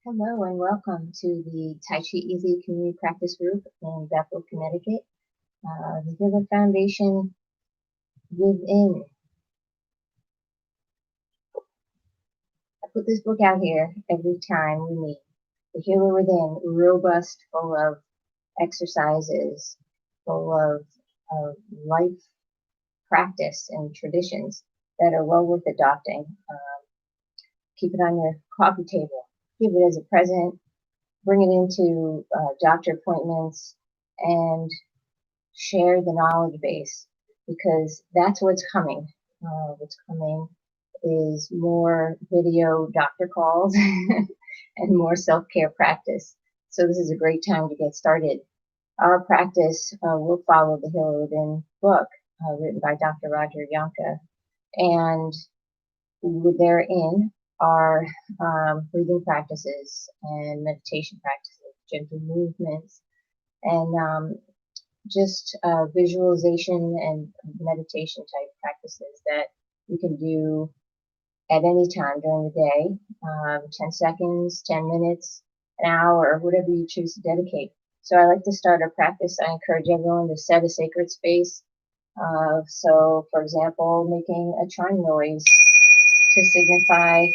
Hello and welcome to the Tai Chi Easy Community Practice Group in Bethel, Connecticut. The Healer Foundation within. I put this book out here every time we meet. The Healer Within, robust, full of exercises, full of life practice and traditions that are well worth adopting. Keep it on your coffee table. Give it as a present. Bring it into doctor appointments and share the knowledge base, because that's what's coming. What's coming is more video doctor calls and more self-care practice. So this is a great time to get started. Our practice will follow the Healer Within book, written by Dr. Roger Yonka, and therein are breathing practices and meditation practices, gentle movements, and just visualization and meditation type practices that you can do at any time during the day, 10 seconds, 10 minutes, an hour, whatever you choose to dedicate. So I like to start a practice. I encourage everyone to set a sacred space. So, for example, making a chime noise to signify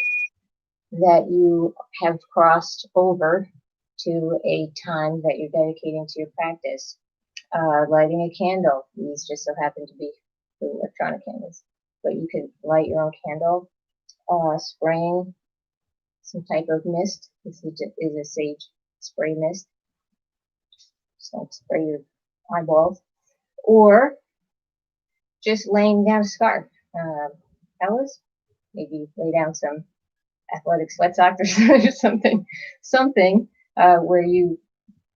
that you have crossed over to a time that you're dedicating to your practice. Lighting a candle. These just so happen to be the electronic candles, but you could light your own candle. Spraying some type of mist. This is a sage spray mist. Just don't spray your eyeballs. Or just laying down a scarf. Fellas, maybe lay down some athletic sweat socks or something where you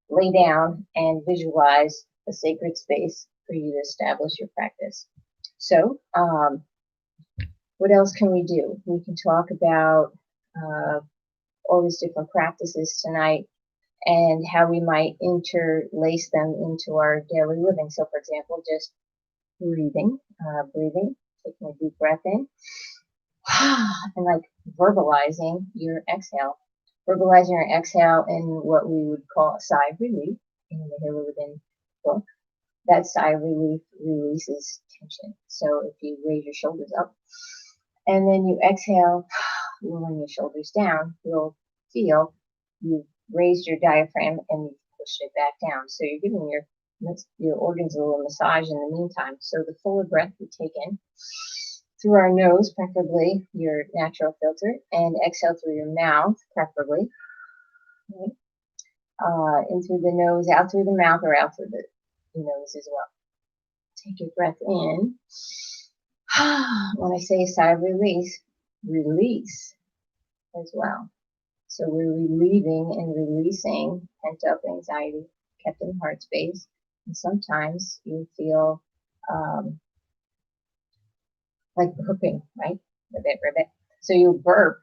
lay down and visualize a sacred space for you to establish your practice. So, what else can we do? We can talk about all these different practices tonight and how we might interlace them into our daily living. So, for example, just breathing, taking a deep breath in, and like verbalizing your exhale. Verbalizing your exhale in what we would call a sigh of relief in the Healer Within book. That sigh of relief releases tension. So if you raise your shoulders up and then you exhale, lowering your shoulders down, you'll feel you've raised your diaphragm and you've pushed it back down. So you're giving your organs a little massage in the meantime. So the fuller breath we take in through our nose, preferably your natural filter, and exhale through your mouth, preferably. In through the nose, out through the mouth, or out through the nose as well. Take your breath in. When I say sigh of release as well. So we're relieving and releasing pent up anxiety kept in the heart space. And sometimes you feel like burping, right? Ribbit. So you burp,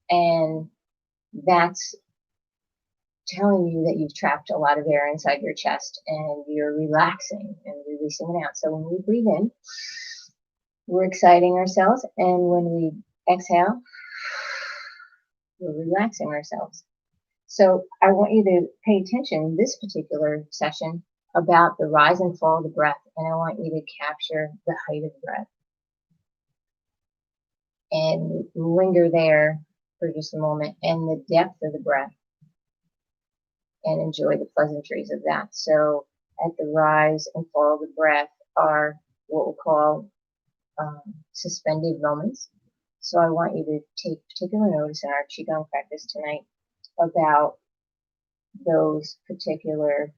and that's telling you that you've trapped a lot of air inside your chest and you're relaxing and releasing it out. So when we breathe in, we're exciting ourselves, and when we exhale, we're relaxing ourselves. So I want you to pay attention in this particular session about the rise and fall of the breath, and I want you to capture the height of the breath and linger there for just a moment, and the depth of the breath, and enjoy the pleasantries of that. So at the rise and fall of the breath are what we'll call suspended moments. So I want you to take particular notice in our Qigong practice tonight about those particular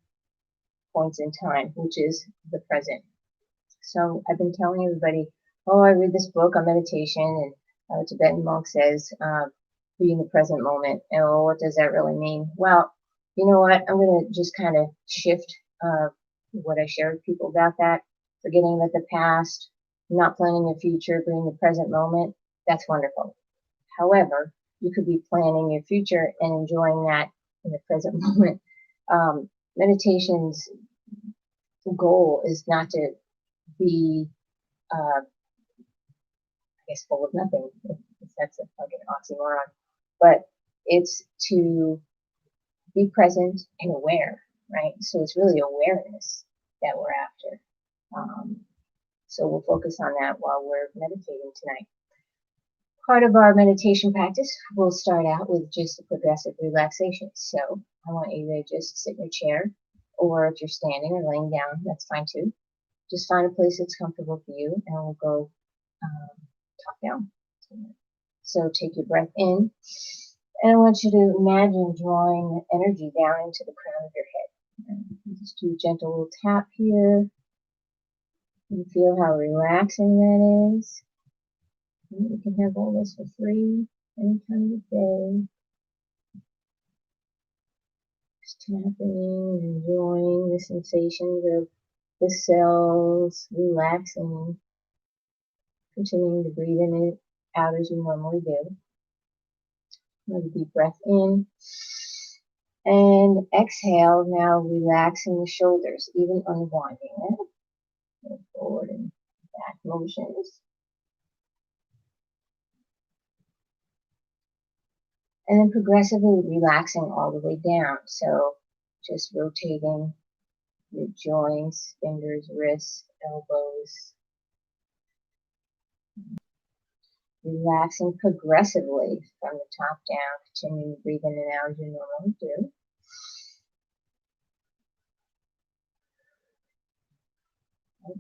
points in time, which is the present. So I've been telling everybody, I read this book on meditation, and a Tibetan monk says, be in the present moment. And what does that really mean? Well, you know what? I'm going to just kind of shift what I share with people about that, forgetting that the past, not planning your future, being the present moment. That's wonderful. However, you could be planning your future and enjoying that in the present moment. Meditation's goal is not to be, I guess, full of nothing, if that's a fucking oxymoron, but It's to be present and aware, right? So it's really awareness that we're after. So we'll focus on that while we're meditating tonight. Part of our meditation practice, we'll start out with just a progressive relaxation. So I want you to just sit in your chair, or if you're standing or laying down, that's fine too. Just find a place that's comfortable for you, and we'll go top down. So take your breath in, and I want you to imagine drawing energy down into the crown of your head. And just do a gentle little tap here. And feel how relaxing that is. And you can have all this for free any time of day. Just tapping and enjoying the sensations of the cells relaxing. Continuing to breathe in and out as you normally do. Another deep breath in. And exhale, now relaxing the shoulders, even unwinding it. Go forward and back motions. And then progressively relaxing all the way down. So just rotating your joints, fingers, wrists, elbows. Relaxing progressively from the top down. Continuing to breathe in and out as you normally do.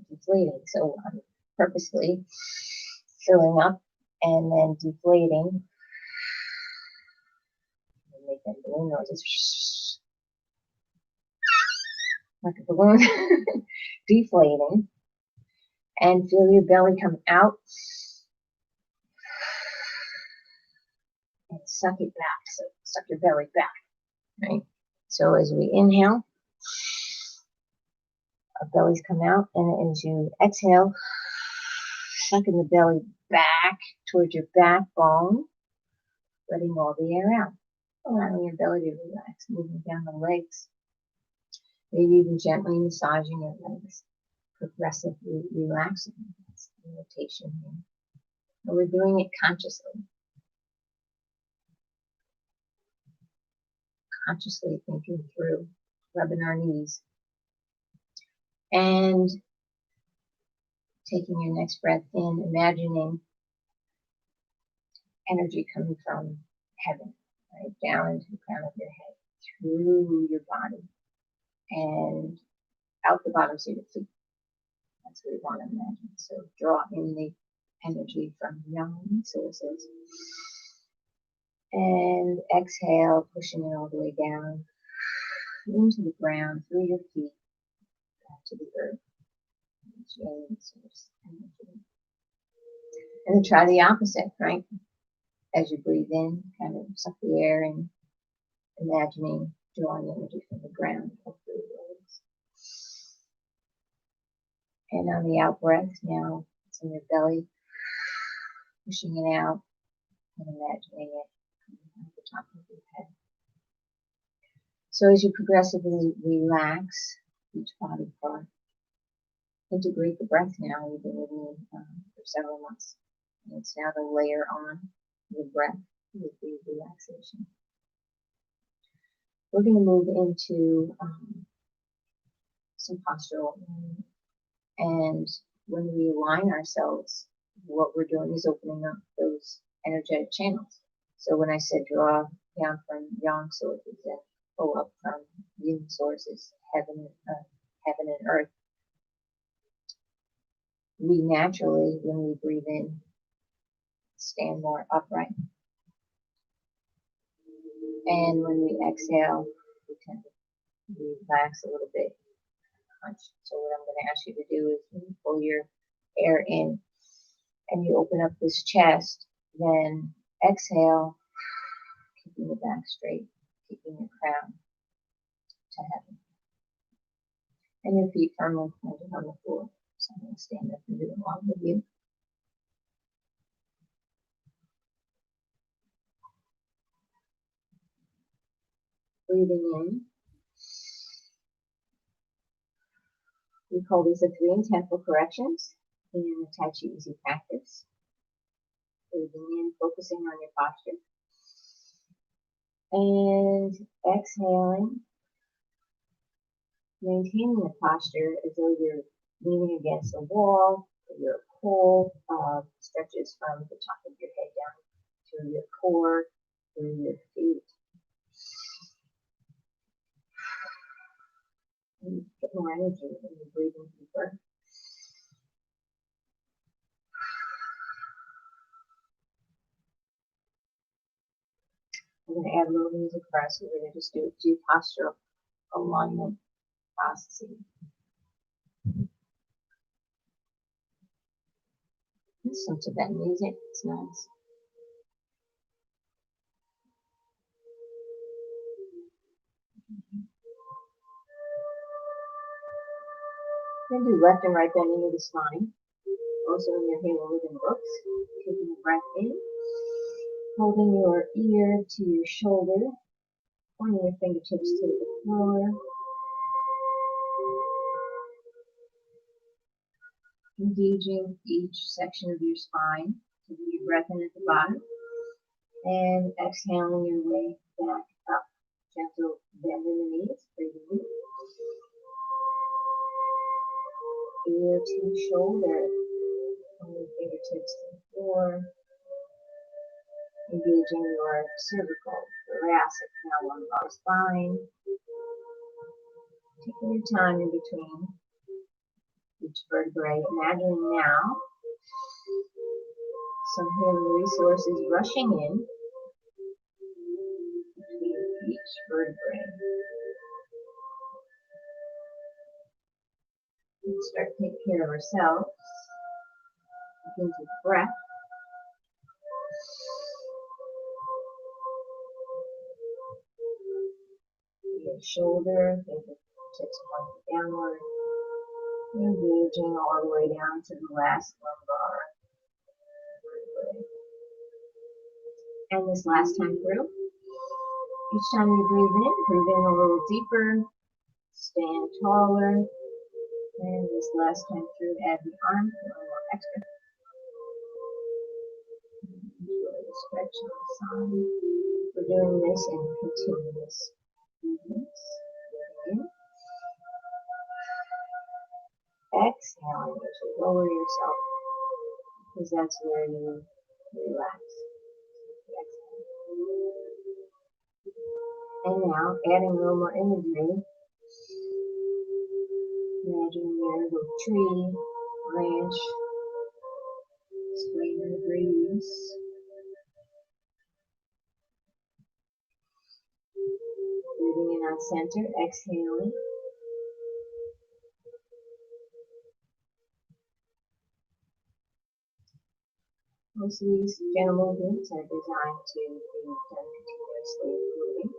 Deflating. So I'm purposely filling up and then deflating. Make them balloon noises. Like a balloon. Deflating. And feel your belly come out. And suck it back. So suck your belly back. Right? So as we inhale, our bellies come out, and as you exhale, sucking the belly back towards your backbone, letting all the air out, allowing your belly to relax, moving down the legs, maybe even gently massaging your legs, progressively relaxing. That's the meditation here. And we're doing it consciously. Consciously thinking through, rubbing our knees. And taking your next breath in, imagining energy coming from heaven, right, down into the crown of your head, through your body, and out the bottoms of your feet. That's what we want to imagine. So draw in the energy from yang sources. And exhale, pushing it all the way down into the ground, through your feet, back to the earth. Yang source energy. And then try the opposite, right? As you breathe in, kind of suck the air and imagining drawing energy from the ground up through the legs. And on the out breath, now it's in your belly, pushing it out and imagining it coming out the top of your head. So as you progressively relax each body part, integrate the breath now. You've been with me for several months. And it's now to layer on the breath with the relaxation. We're going to move into some postural. And when we align ourselves, what we're doing is opening up those energetic channels. So when I said draw down from yang sources and pull up from yin sources, heaven and earth, we naturally, when we breathe in, stand more upright. And when we exhale, we tend to relax a little bit. So what I'm going to ask you to do is when you pull your air in and you open up this chest, then exhale, keeping the back straight, keeping your crown to heaven. And your feet firmly planted on the floor. So I'm going to stand up and do it along with you. Breathing in. We call these the 3 intentful corrections in the Tai Chi Easy practice. Breathing in, focusing on your posture. And exhaling, maintaining the posture as though you're leaning against a wall, or your core stretches from the top of your head down through your core, through your feet. And get more energy when you're breathing deeper. I'm going to add a little music for us. We're going to just do a few postural alignment processes. There's some Tibetan music. It's nice. Then do left and right bending of the spine. Also in your halo within books. Taking a breath in. Holding your ear to your shoulder. Pointing your fingertips to the floor. Engaging each section of your spine. Taking your breath in at the bottom. And exhaling your way back up. Gentle bend in the knees. Breathing in. Ear to shoulder. Pointing your fingertips to the floor. Engaging your cervical, thoracic, now lumbar spine. Taking your time in between each vertebrae. Imagining now some healing resources rushing in between each vertebrae. We start to take care of ourselves. Begin with breath. Your shoulder, fingertips pointing downward. Engaging all the way down to the last lumbar vertebrae. And this last time through, each time you breathe in a little deeper, stand taller, and this last time through, add the arm, a little more extra. Enjoy the stretch on the side. We're doing this in continuous movements. Breathing in. Exhaling as you lower yourself, because that's where you relax. And now, adding a little more imagery. Imagine you're a little tree, branch, swaying in the breeze. Breathing in on center, exhaling. Most of these gentle movements are designed to be done continuously, moving.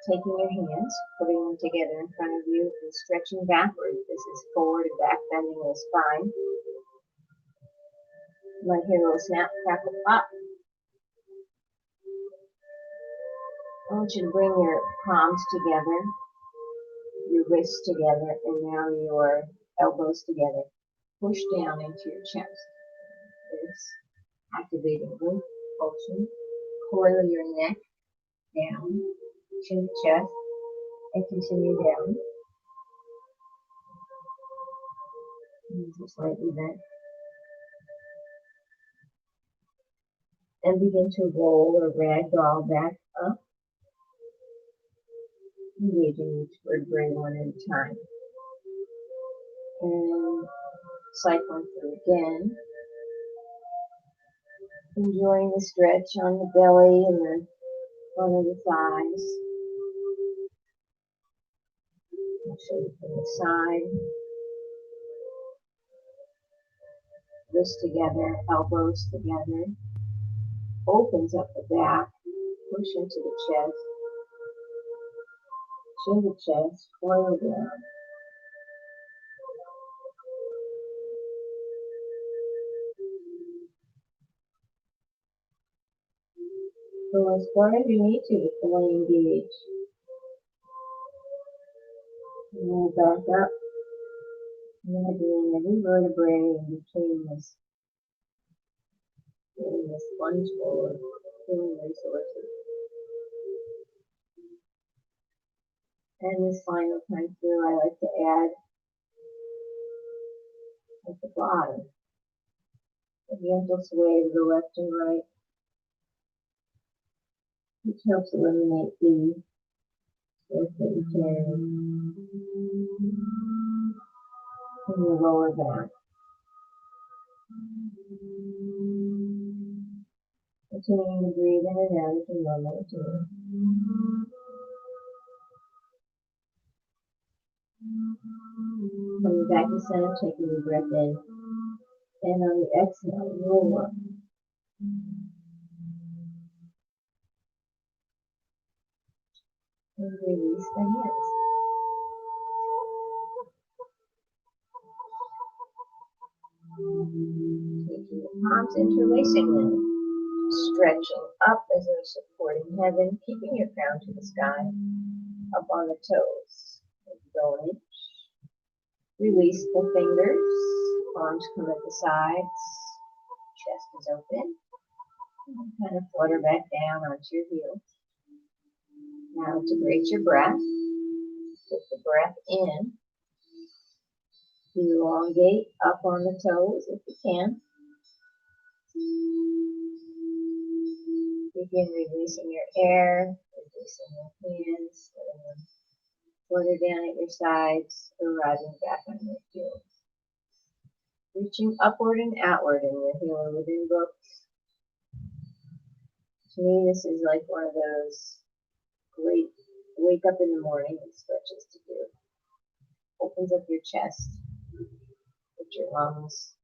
Taking your hands, putting them together in front of you, and stretching backward. This is forward and back bending of the spine. You might hear a little snap, crackle, pop. I want you to bring your palms together, your wrists together, and now your elbows together. Push down into your chest. This activating lymph pulsing. Coil your neck down to the chest and continue down. Just slightly bent. And begin to roll or ragdoll back up. Engaging each vertebrae one at a time. And cycling through again. Enjoying the stretch on the belly and the front of the thighs. I'll show you from the side. Wrists together, elbows together. Opens up the back. Push into the chest. Chin to chest, coil down. Go as far as you need to fully engage. Roll back up. Imagining every vertebrae in between this, getting this sponge forward. healing resources. And this final time through, I like to add at the bottom a gentle sway to the left and right, which helps eliminate the stress that you carry in your lower back. Continuing to breathe in and out as you normally do. Coming back to center, taking your breath in. And on the exhale, roll up. And release the hands. Taking the palms, interlacing them. Stretching up as though supporting heaven, keeping your crown to the sky, up on the toes. Go an inch. Release the fingers, arms come at the sides, chest is open. And kind of flutter back down onto your heels. Now integrate your breath. Take the breath in. Elongate up on the toes if you can. Begin releasing your air, releasing your hands, letting them flutter down at your sides, arriving back on your heels. Reaching upward and outward in your Healer Within book. To me, this is like one of those great wake up in the morning stretches to do. Opens up your chest, get your lungs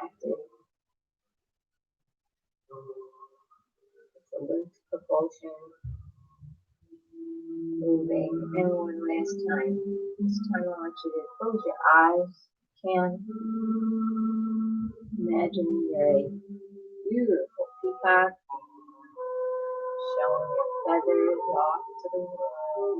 active. It's a lymph propulsion moving. And one last time. This time I want you to close your eyes if you can. Imagine you're a beautiful peacock showing your feathers off to the world.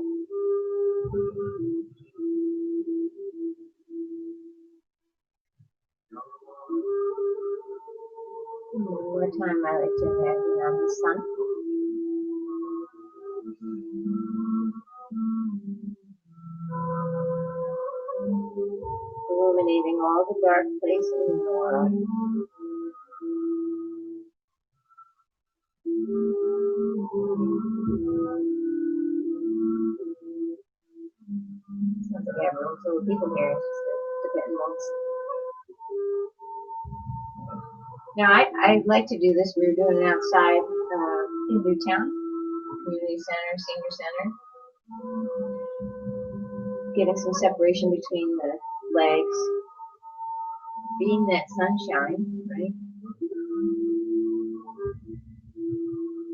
And one more time, I like to imagine on the sun. Illuminating all the dark places in the world. Sounds like everyone's little people here. It's just the animals. Now, I like to do this. We were doing it outside in Newtown, community center, senior center. Getting some separation between the legs. Being that sunshine, right?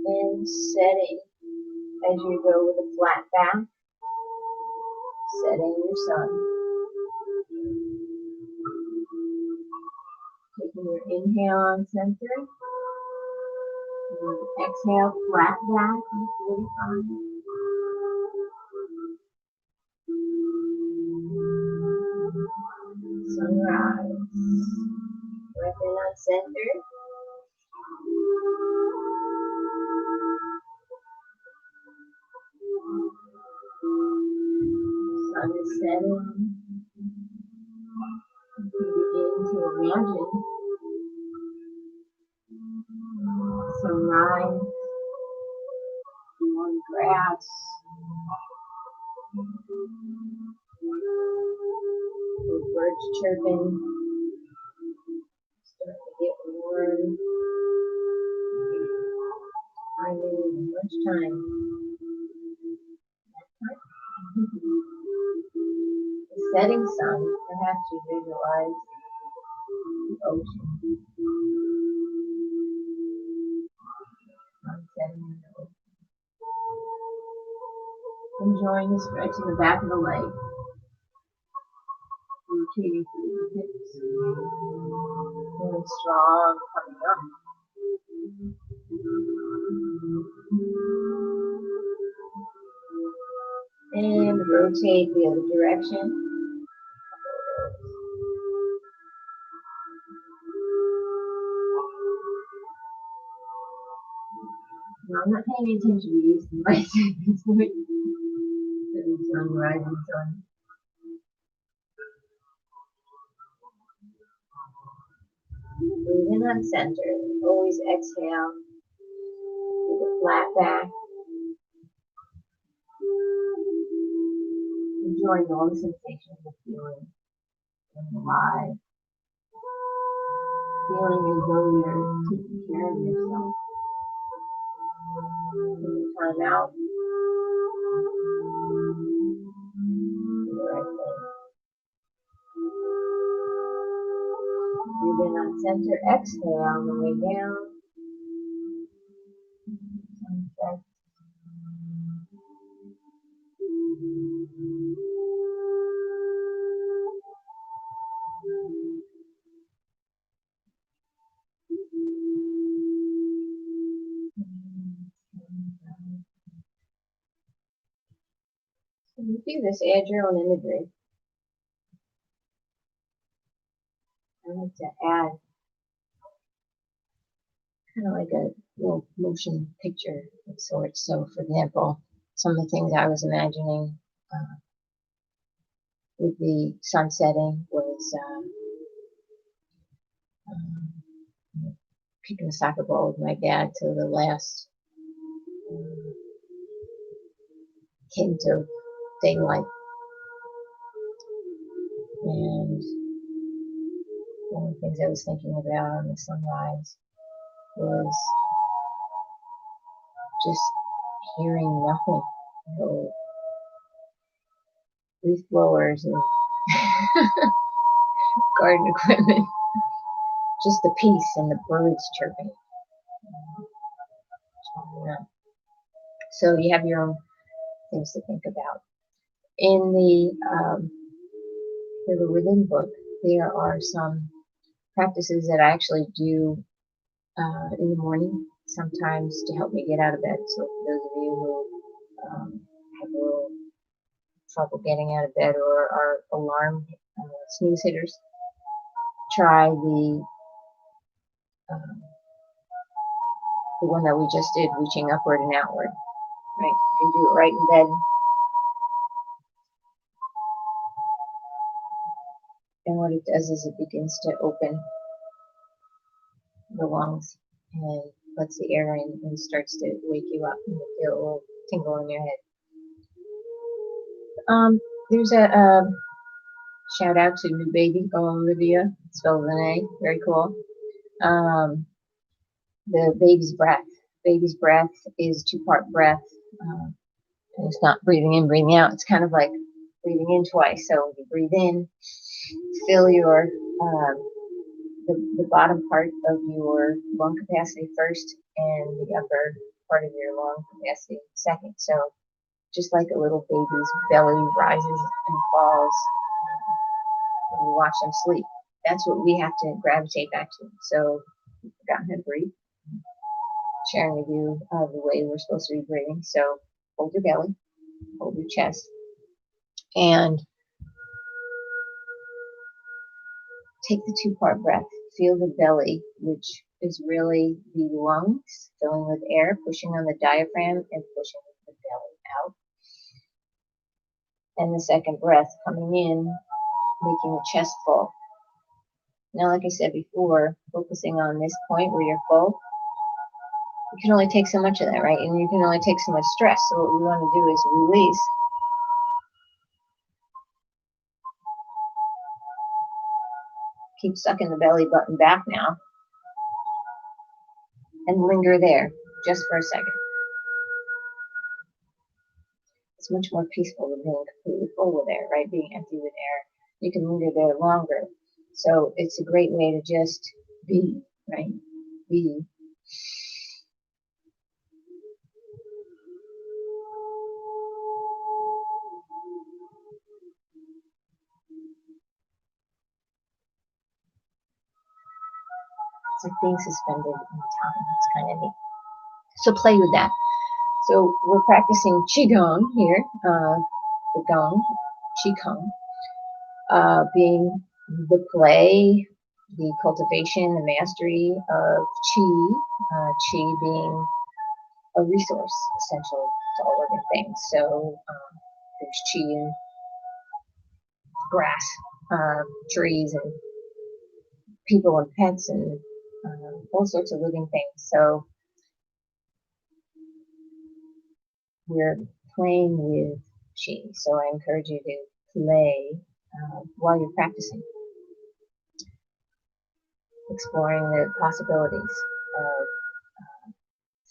And setting as you go with a flat back. Setting your sun. Taking your inhale on center. And exhale, flat back on 45. Sunrise. Breath in on center. Sun is setting. You begin to imagine sunrise on grass. With birds chirping. Start to get warm. Finding lunchtime. The setting sun, perhaps you visualize the ocean. Sun setting in the ocean. Enjoying the stretch in the back of the leg. Rotating through the hips. Feeling strong coming up. And rotate the other direction. I'm not paying attention to these devices. The sun rising sun. Breathe in on center. Always exhale with a flat back. Enjoying all the sensations of feeling alive. Feeling as though you're taking care of yourself. Taking time out. Do the right thing. Breathe in on center. Exhale on the way down. Sunset. So you do this, add your own imagery. I like to add kind of like a little motion picture of sorts. So, for example, some of the things I was imagining with the sun setting was kicking a soccer ball with my dad to the last hint of daylight. And one of the things I was thinking about on the sunrise was just hearing nothing. Leaf blowers and garden equipment. Just the peace and the birds chirping. So you have your own things to think about. In the Within book, there are some practices that I actually do in the morning, sometimes to help me get out of bed. So for those of you who have a little trouble getting out of bed or are alarm snooze hitters, try the one that we just did, reaching upward and outward. Right? You can do it right in bed. And what it does is it begins to open the lungs and lets the air in and starts to wake you up and you feel a little tingle in your head. There's a shout out to new baby Olivia, spelled with an A, very cool. The baby's breath. Baby's breath is 2-part breath. And it's not breathing in, breathing out. It's kind of like breathing in twice. So you breathe in, fill your the bottom part of your lung capacity first, and the upper part of your lung capacity second. So just like a little baby's belly rises and falls when you watch them sleep. That's what we have to gravitate back to. So we've forgotten how to breathe. Sharing with you the way we're supposed to be breathing. So hold your belly, hold your chest, and take the 2-part breath. Feel the belly, which is really the lungs filling with air, pushing on the diaphragm and pushing the belly out. And the second breath coming in, making the chest full. Now, like I said before, focusing on this point where you're full, you can only take so much of that, right? And you can only take so much stress. So what we want to do is release. Keep sucking the belly button back now. And linger there just for a second. It's much more peaceful than being completely full with air, right? Being empty with air. You can linger there longer. So it's a great way to just be, right? Be. It's like being suspended in time. It's kind of neat. So play with that. So we're practicing Qigong here, the Gong, Qigong, being the play, the cultivation, the mastery of Qi, Qi being a resource essential to all living things. So there's chi in grass, trees, and people and pets, and all sorts of living things. So we're playing with chi. So I encourage you to play while you're practicing, exploring the possibilities of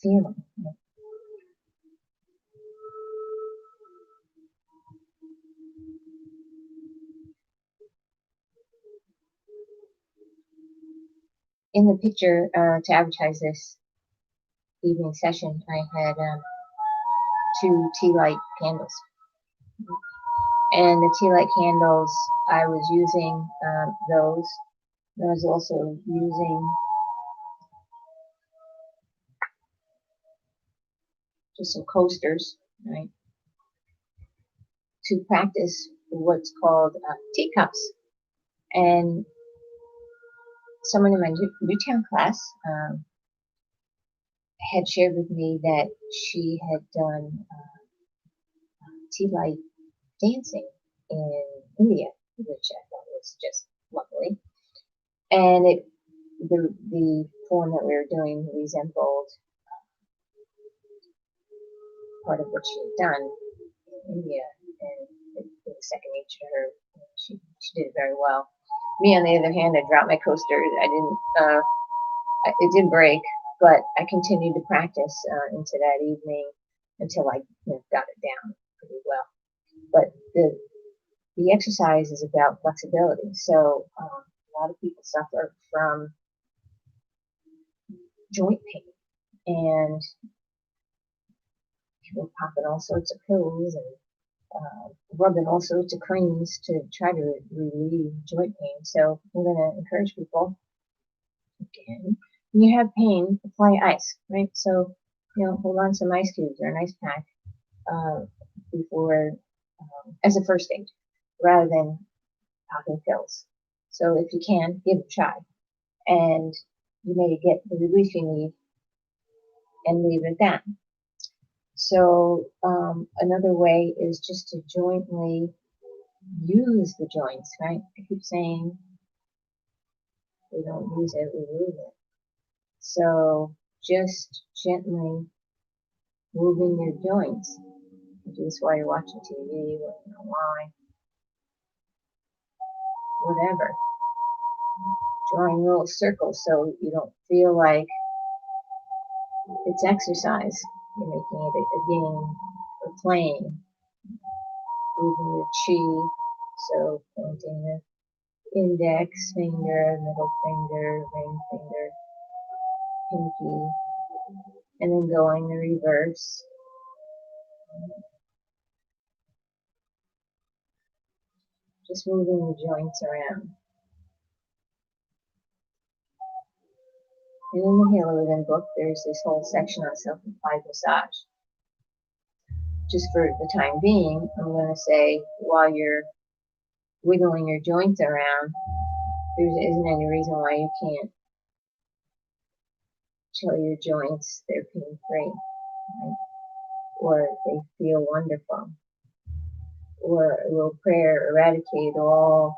feeling. In the picture, to advertise this evening session, I had 2 tea light candles. And the tea light candles, I was using those. I was also using just some coasters, right, to practice what's called teacups. And someone in my Newtown class had shared with me that she had done tea light dancing in India, which I thought was just lovely. And the form that we were doing resembled part of what she had done in India, and it was second nature to her. She did it very well. Me, on the other hand, I dropped my coaster. I didn't. It didn't break, but I continued to practice into that evening until I got it down pretty well. But the exercise is about flexibility. So a lot of people suffer from joint pain, and people popping all sorts of pills and rubbing all sorts of creams to try to relieve joint pain. So I'm going to encourage people, again, when you have pain, apply ice, right? So, hold on some ice cubes or an ice pack before, as a first aid, rather than popping pills. So if you can, give it a try. And you may get the relief you need and leave it at that. So another way is just to jointly use the joints, right? I keep saying we don't use it, we lose it. So just gently moving your joints. You do this while you're watching TV, working on line, whatever. Drawing little circles so you don't feel like it's exercise. You're making it a game or playing. Moving your chi, so pointing the index finger, middle finger, ring finger, pinky, and then going the reverse. Just moving the joints around. And in the Healer Within book, there's this whole section on self-applied massage. Just for the time being, I'm going to say while you're wiggling your joints around, there isn't any reason why you can't tell your joints they're pain-free, right? Or they feel wonderful. Or a little prayer, eradicate all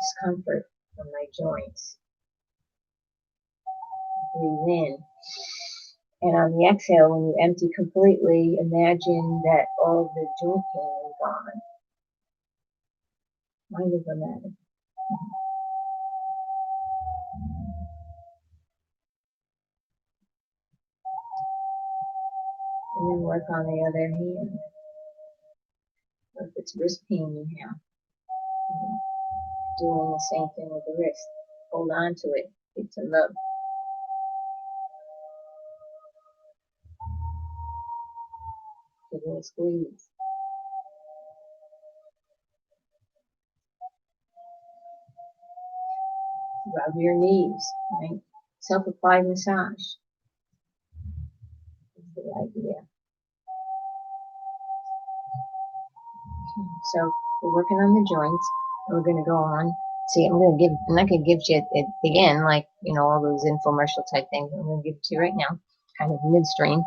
discomfort from my joints. Breathe in. And on the exhale, when you empty completely, imagine that all of the joint pain is gone. Mind over matter. And then work on the other hand. Or if it's wrist pain you have, doing the same thing with the wrist. Hold on to it. Give some love. Give it a squeeze. Rub your knees, right? Self-applied massage. That's the idea. So we're working on the joints. We're going to go on. See, I'm not going to give you it again, like, all those infomercial type things. I'm going to give it to you right now. kind of midstream.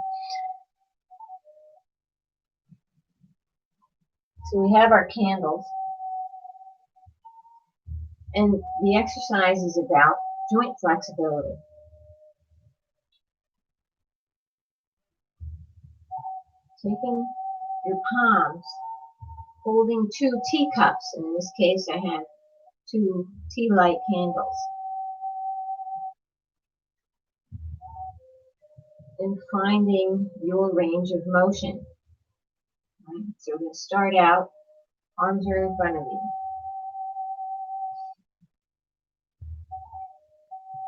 So we have our candles, and the exercise is about joint flexibility. Taking your palms, holding 2 teacups. In this case, I have 2 tea light candles. And finding your range of motion. Right? So we're going to start out, arms are in front of you.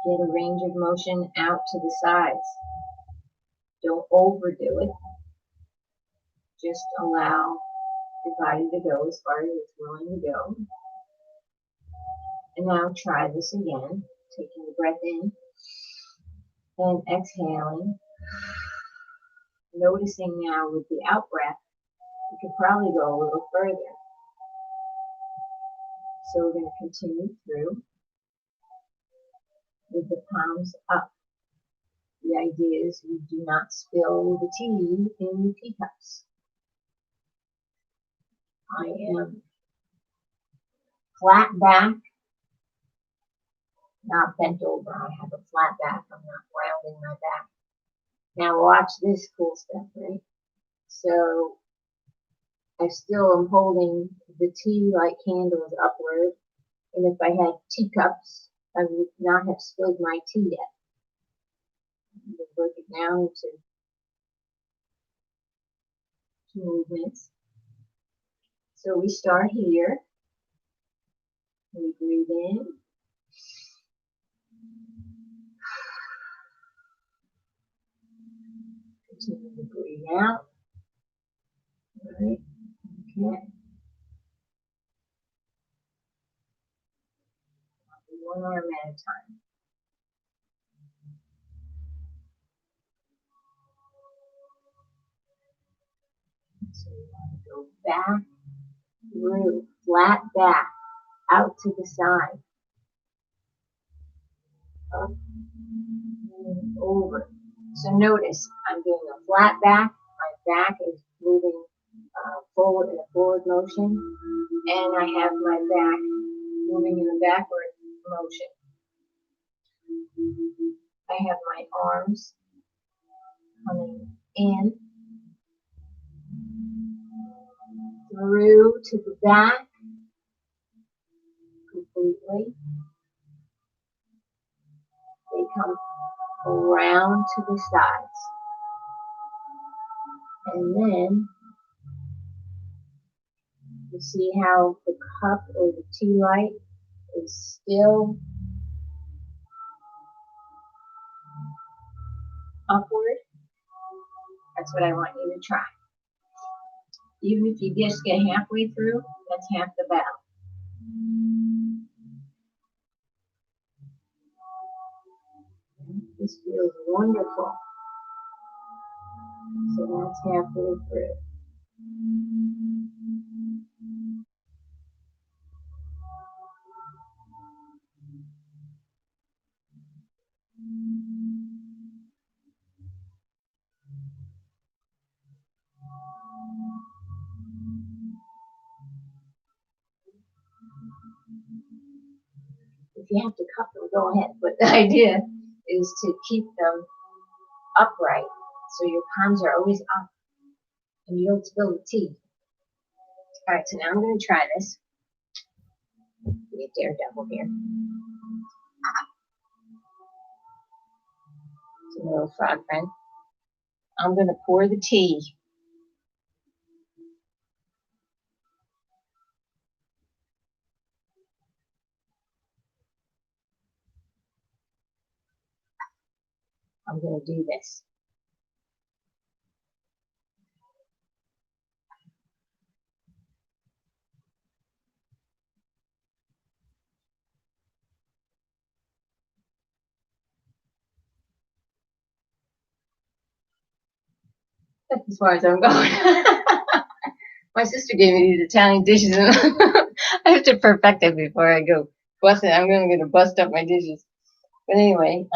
Get a range of motion out to the sides. Don't overdo it. Just allow your body to go as far as it's willing to go. And now try this again, taking the breath in and exhaling. Noticing now with the out breath, you could probably go a little further. So we're going to continue through with the palms up. The idea is you do not spill the tea in the teacups. I am flat back, not bent over. I have a flat back. I'm not rounding my back. Now watch this cool stuff, right? So I still am holding the tea like candles upward. And if I had teacups, I would not have spilled my tea yet. I'm going to break it down into 2 movements. So we start here. We breathe in. Continue to breathe out. All right. Okay. One arm at a time. So you want to go back through, flat back, out to the side, up and over. So notice I'm doing a flat back. My back is moving forward in a forward motion, and I have my back moving in a backward motion. I have my arms coming in, through to the back, completely. They come around to the sides. And then, you see how the cup or the tea light is still upward? That's what I want you to try. Even if you just get halfway through, that's half the battle. This feels wonderful. So that's halfway through. If you have to cup them, go ahead. But the idea is to keep them upright. So your palms are always up and you don't spill the tea. All right, so now I'm going to try this. Be a daredevil here. It's a little frog friend. I'm going to pour the tea. I'm going to do this. That's as far as I'm going. My sister gave me these Italian dishes, and I have to perfect it before I go bust it. I'm going to bust up my dishes. But anyway,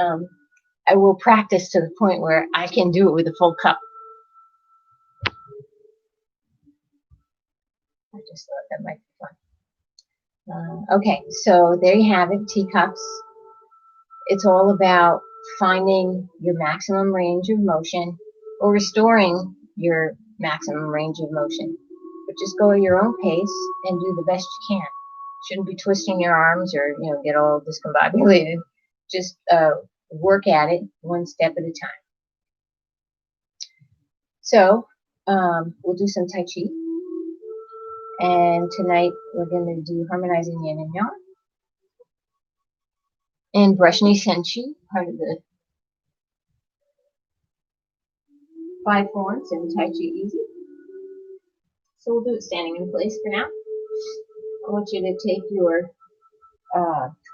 I will practice to the point where I can do it with a full cup. I just thought that might be fun. Okay, so there you have it, teacups. It's all about finding your maximum range of motion or restoring your maximum range of motion. But just go at your own pace and do the best you can. Shouldn't be twisting your arms or get all discombobulated. Just work at it one step at a time. So we'll do some Tai Chi. And tonight we're going to do harmonizing yin and yang. And brush ni senshi, part of the 5 forms in Tai Chi Easy. So we'll do it standing in place for now. I want you to take your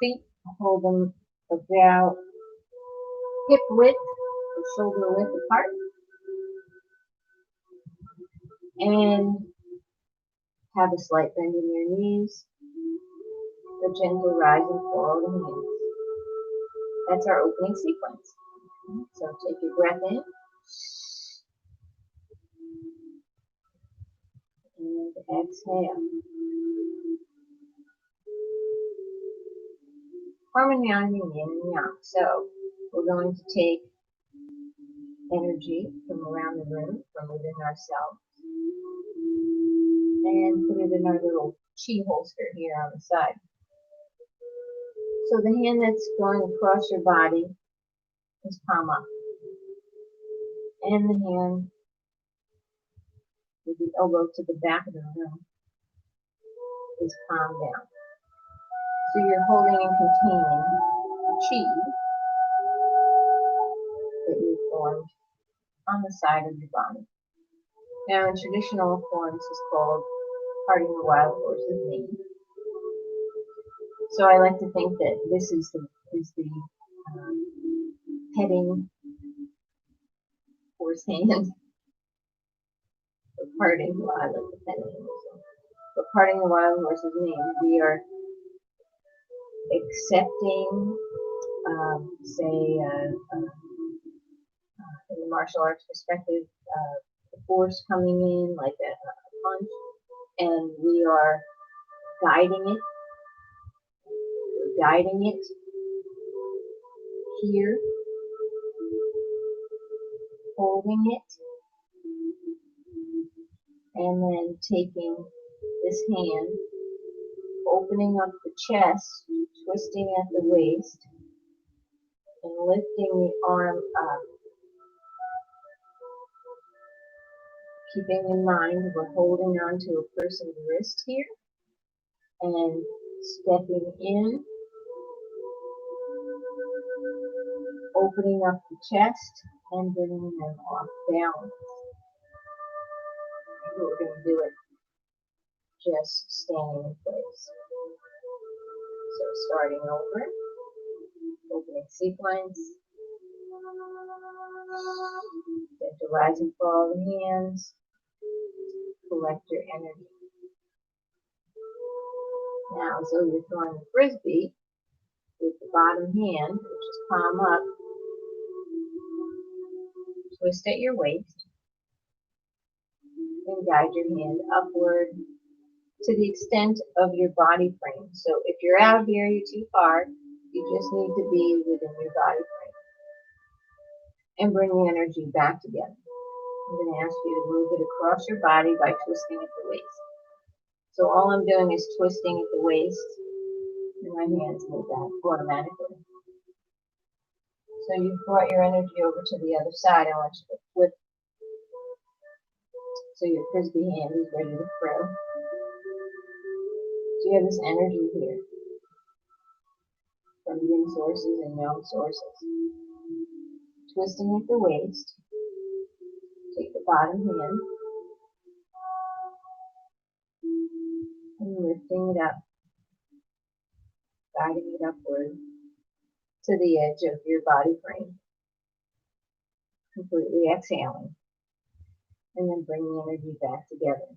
feet, hold them about hip width or shoulder width apart. And have a slight bend in your knees. A gentle rise and fall of the hands. That's our opening sequence. So take your breath in. And exhale. Harmonizing yin and yang. So we're going to take energy from around the room, from within ourselves, and put it in our little chi holster here on the side. So the hand that's going across your body is palm up. And the hand with the elbow to the back of the room is palm down. So you're holding and containing the chi that you formed on the side of your body. Now in traditional forms is called parting the wild horse's mane. So I like to think that this is the petting horse hand. Parting, well, I like the petting also. But parting the wild horse's mane, we are accepting, in the martial arts perspective, the force coming in like a punch, and we are guiding it. We're guiding it here, holding it, and then taking this hand, opening up the chest, twisting at the waist, and lifting the arm up. Keeping in mind we're holding on to a person's wrist here, and stepping in, opening up the chest, and bringing them off balance. We're going to do it just standing in place. So starting over, opening sequence, gentle rise and fall of the hands, collect your energy. Now, as though you're throwing a frisbee with the bottom hand, which is palm up, twist at your waist, and guide your hand upward to the extent of your body frame. So if you're out here, you're too far, you just need to be within your body frame. And bring the energy back together. I'm going to ask you to move it across your body by twisting at the waist. So all I'm doing is twisting at the waist, and my hands move back automatically. So you've brought your energy over to the other side. I want you to flip so your frisbee hand is ready to throw. So you have this energy here from yin sources and yang sources. Twisting at the waist, take the bottom hand and lifting it up, guiding it upward to the edge of your body frame. Completely exhaling, and then bring the energy back together.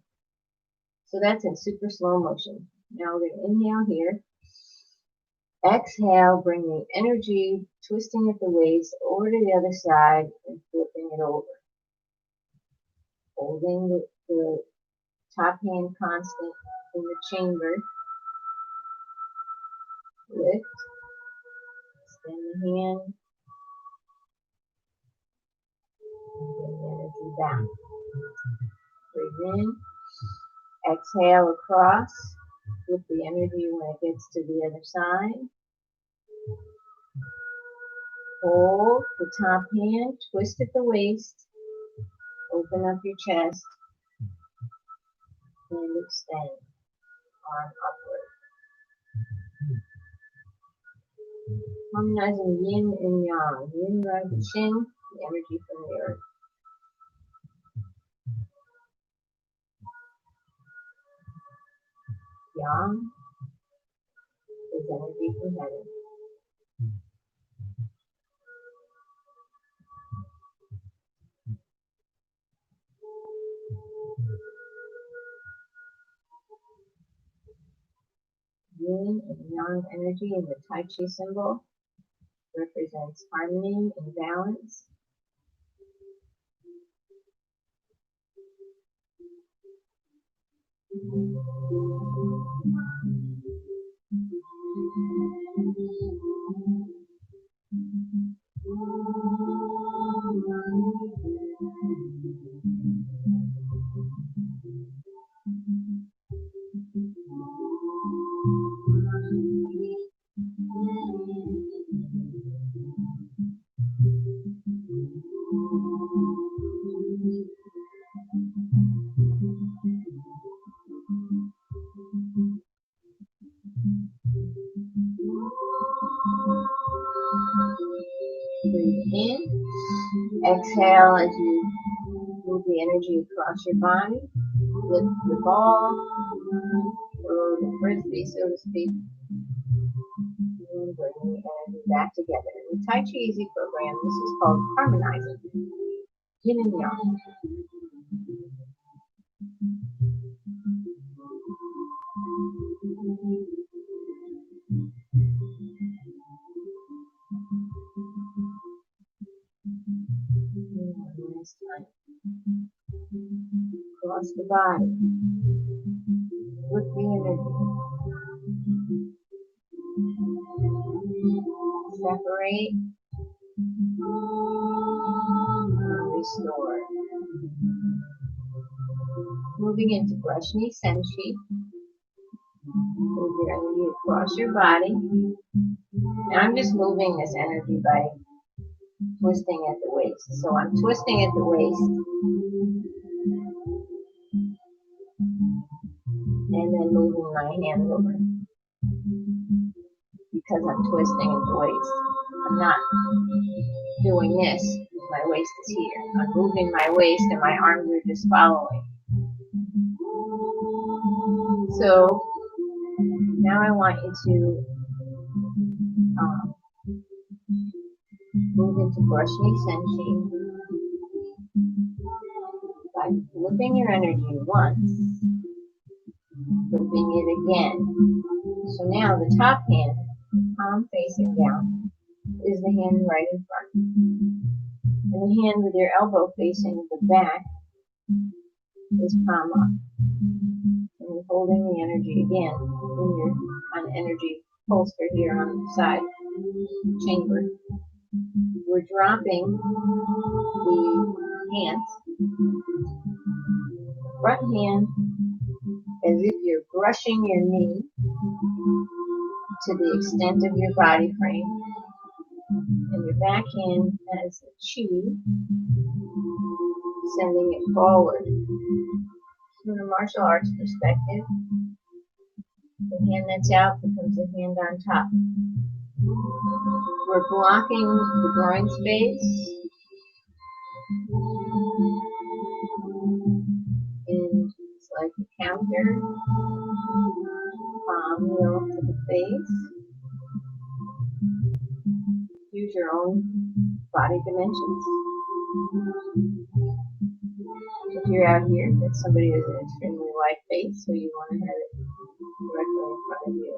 So that's in super slow motion. Now we're going to inhale here, Exhale, bring the energy, twisting at the waist, over to the other side and flipping it over. Holding the top hand constant in the chamber. Lift. Extend the hand. Bring the energy back. Breathe in. Exhale across. Flip the energy when it gets to the other side. Hold the top hand, twist at the waist, open up your chest, and extend, arm upward. Harmonizing yin and yang. Yin around the chin, the energy from the earth. Yang is energy from heaven. Yin and yang energy in the Tai Chi symbol represents harmony and balance. Breathe in. Exhale as you move the energy across your body. Lift the ball, throw the frisbee, so to speak, and bring the energy back together. In the Tai Chi Easy program, this is called harmonizing yin and yang. One last time. Across the body. With the energy. Separate. And restore. Moving into Brashni Senshi. Move your energy across your body. And I'm just moving this energy by twisting at the waist. So I'm twisting at the waist. And then moving my hand over. Because I'm twisting at the waist. I'm not doing this. My waist is here. I'm moving my waist and my arms are just following. So now I want you to move into Brashni Senshi by flipping your energy once, flipping it again. So now the top hand, palm facing down, is the hand right in front. And the hand with your elbow facing the back is palm up. And you're holding the energy again in your energy holster here on the side chamber. We're dropping the hands, front hand as if you're brushing your knee to the extent of your body frame, and your back hand has a chi, sending it forward. From a martial arts perspective, the hand that's out becomes the hand on top. We're blocking the groin space, and it's like a counter, palm to the face. Use your own body dimensions. If you're out here, that's somebody with an extremely wide face, so you want to have it directly in front of you.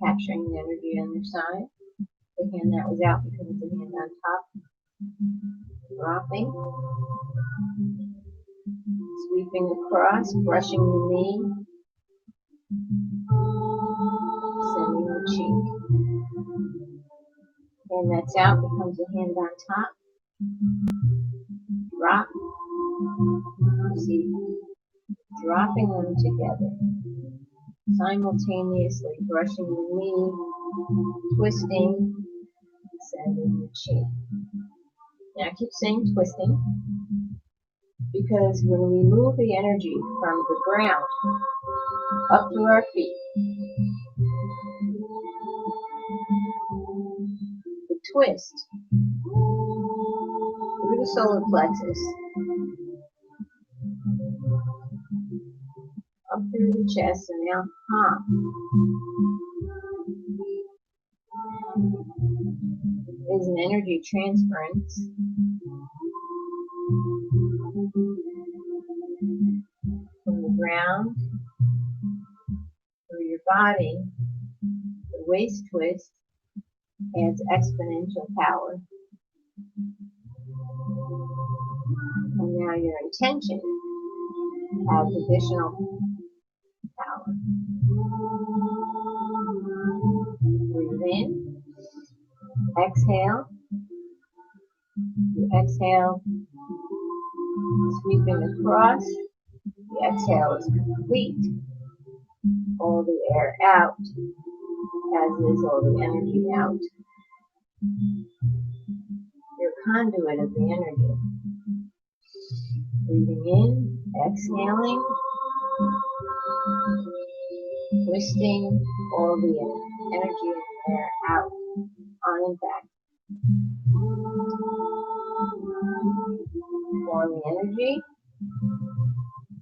capturing the energy on their side. The hand that was out becomes the hand on top, dropping, sweeping across, brushing the knee, sending the cheek. Hand that's out becomes the hand on top, drop, see, dropping them together, simultaneously brushing the knee, twisting, sending the cheek. Now I keep saying twisting because when we move the energy from the ground up to our feet, the twist through the solar plexus, up through the chest and down palm. Is an energy transference from the ground through your body. The waist twist adds exponential power. And now your intention adds additional power. Breathe in. Exhale. You exhale, sweeping across. The exhale is complete. All the air out, as is all the energy out. Your conduit of the energy. Breathing in, exhaling, twisting all the energy and air out, on and back. Form the energy,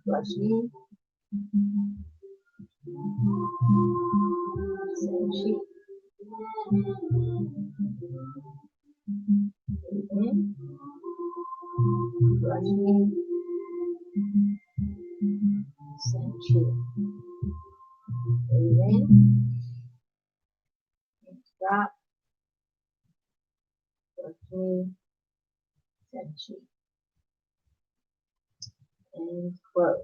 brush knee, send cheek. Breathe in, brush knee, send cheek. Breathe in, drop, brush knee, send cheek. And close.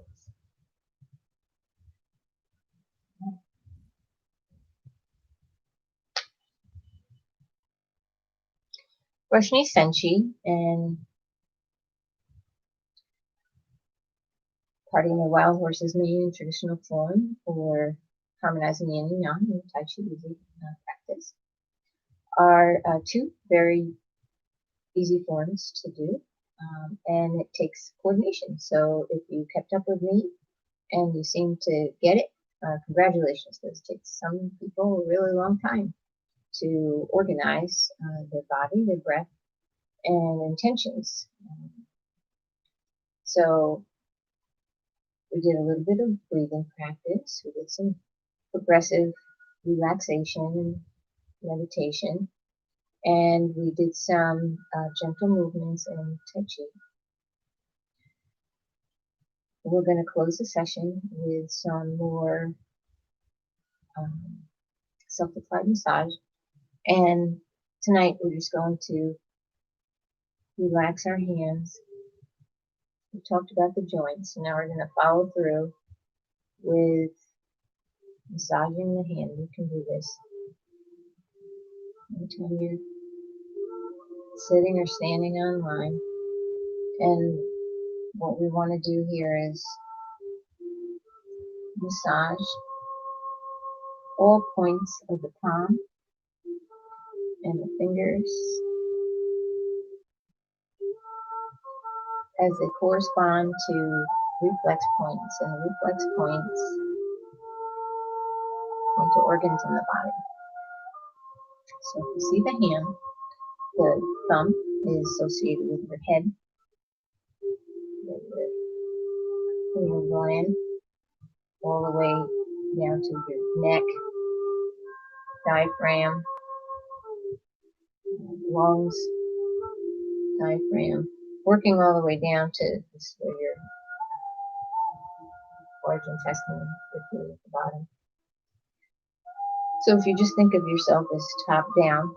Brush knee, senchi, and parting the wild horse's mane in traditional form, or harmonizing yin and yang in Tai Chi easy practice, are two very easy forms to do, and it takes coordination. So if you kept up with me and you seem to get it, congratulations, because it takes some people a really long time to organize their body, their breath, and intentions. So we did a little bit of breathing practice. We did some progressive relaxation and meditation. And we did some gentle movements in Tai Chi. We're going to close the session with some more self-applied massage. And tonight we're just going to relax our hands. We talked about the joints, so now we're going to follow through with massaging the hand. You can do this anytime you're sitting or standing on line. And what we want to do here is massage all points of the palm and the fingers as they correspond to reflex points, and the reflex points point to organs in the body. So if you see the hand, the thumb is associated with your head, with your pineal gland, all the way down to your neck, diaphragm, lungs, diaphragm, working all the way down to this, where your large intestine would be at the bottom. So if you just think of yourself as top down,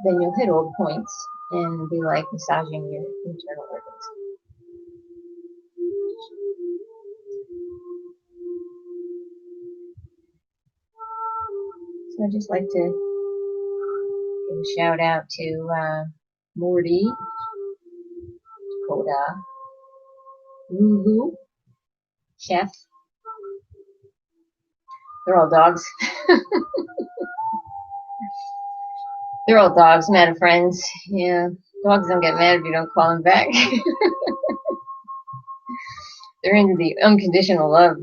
then you'll hit all the points and be like massaging your internal organs. So I'd just like to give a shout out to Morty, Dakota, Lulu, Chef. They're all dogs. They're all dogs, mad at friends. Yeah, dogs don't get mad if you don't call them back. They're into the unconditional love.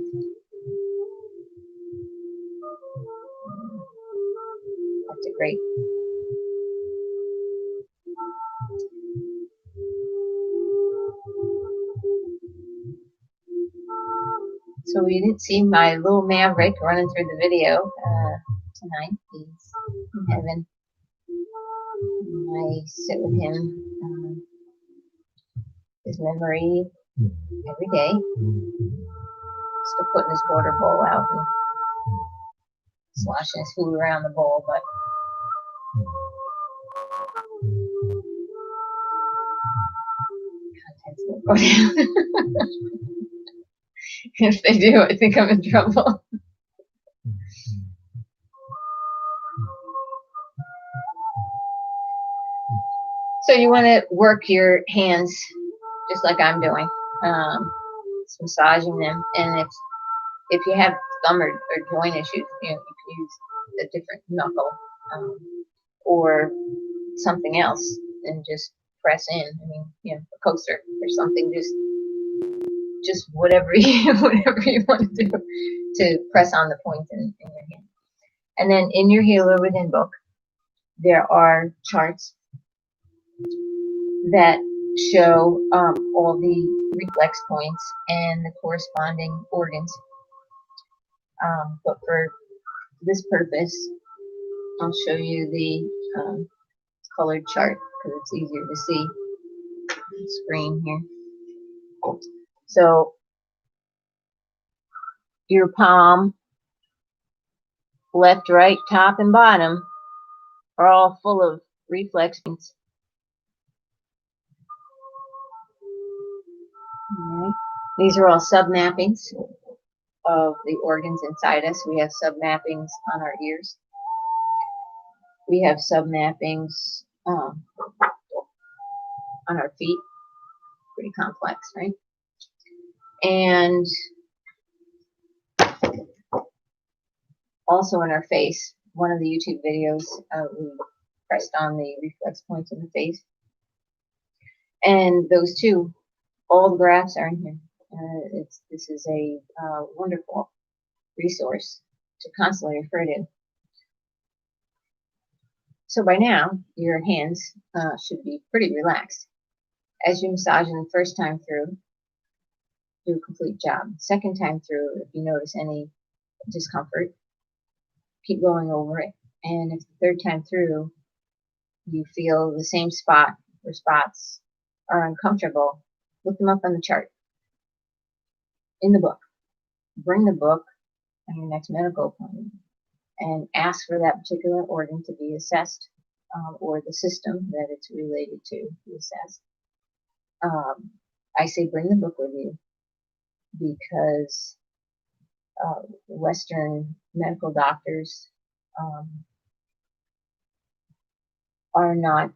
That's great. So we didn't see my little maverick running through the video tonight. He's in heaven. I sit with him, his memory every day. Still putting his water bowl out and sloshing his food around the bowl, but contents don't go down. If they do, I think I'm in trouble. So you want to work your hands just like I'm doing, just massaging them. And if you have thumb or joint issues, you can use a different knuckle or something else and just press in. I mean, a coaster or something. Just whatever you want to do to press on the point in your hand. And then in your Healer Within book, there are charts that show all the reflex points and the corresponding organs. But for this purpose, I'll show you the colored chart because it's easier to see on the screen here. So your palm, left, right, top, and bottom are all full of reflex points. All right. These are all sub-mappings of the organs inside us. We have sub-mappings on our ears. We have sub-mappings on our feet. Pretty complex, right? And also in our face. One of the YouTube videos, we pressed on the reflex points in the face. And those two, all the graphs are in here. This is a wonderful resource to constantly refer to. So by now, your hands should be pretty relaxed. As you massage them the first time through, do a complete job. Second time through, if you notice any discomfort, keep going over it. And if the third time through, you feel the same spot or spots are uncomfortable, look them up on the chart in the book. Bring the book on your next medical appointment and ask for that particular organ to be assessed or the system that it's related to be assessed. I say bring the book with you because Western medical doctors are not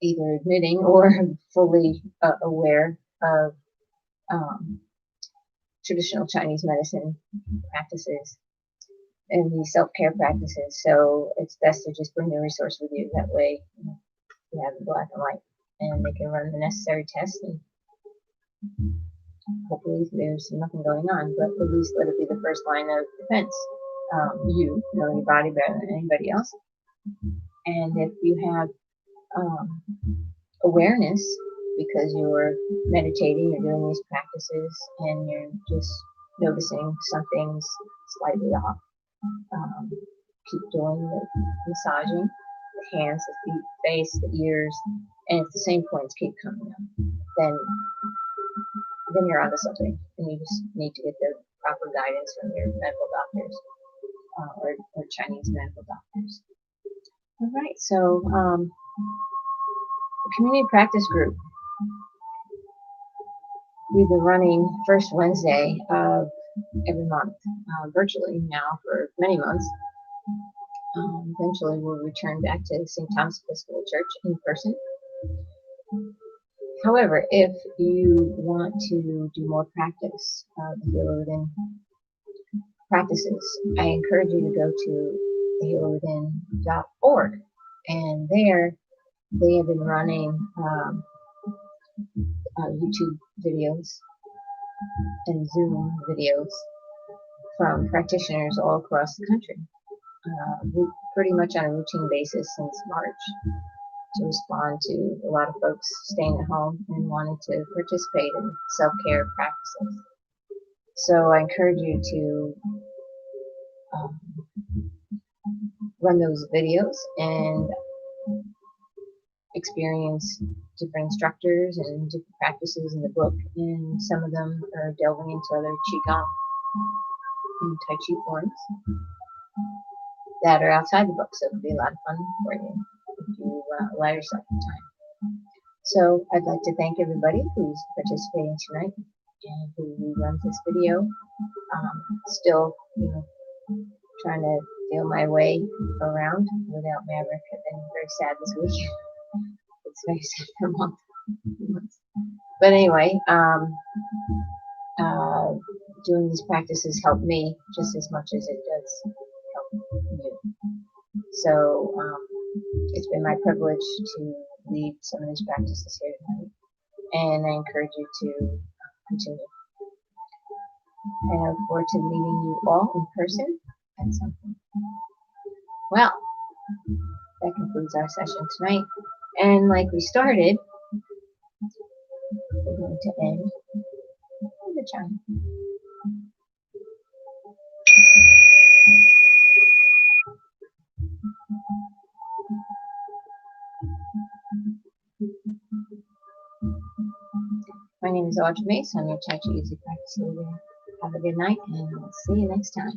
either admitting or fully aware of traditional Chinese medicine practices and these self-care practices. So it's best to just bring the resource with you. That way you have it black and white and they can run the necessary tests and hopefully there's nothing going on, but at least let it be the first line of defense. You know your body better than anybody else. And if you have awareness because you're meditating, you're doing these practices, and you're just noticing something's slightly off, keep doing the massaging, the hands, the feet, the face, the ears, and if the same points keep coming up, then then you're onto something, and you just need to get the proper guidance from your medical doctors or Chinese medical doctors. All right, so the community practice group. We've been running first Wednesday of every month, virtually now for many months. Eventually, we'll return back to St. Thomas Episcopal Church in person. However, if you want to do more practice, the Healer Within practices, I encourage you to go to thehealerwithin.org, and there they have been running YouTube videos and Zoom videos from practitioners all across the country, pretty much on a routine basis since March, to respond to a lot of folks staying at home and wanting to participate in self-care practices. So I encourage you to run those videos and experience different instructors and different practices in the book, and some of them are delving into other Qigong and Tai Chi forms that are outside the book, so it'll be a lot of fun for you if you allow yourself the time. So I'd like to thank everybody who's participating tonight and who runs this video. Still, trying to feel my way around without Maverick. I've been very sad this week. It's very sad for a month. But anyway, doing these practices help me just as much as it does help you. So it's been my privilege to lead some of these practices here tonight, and I encourage you to continue. And I look forward to meeting you all in person at some point. Well, that concludes our session tonight. And like we started, we're going to end with a chime. My name is Audrey Mace. I'm your Tai Chi Easy Practice leader. Have a good night, and we'll see you next time.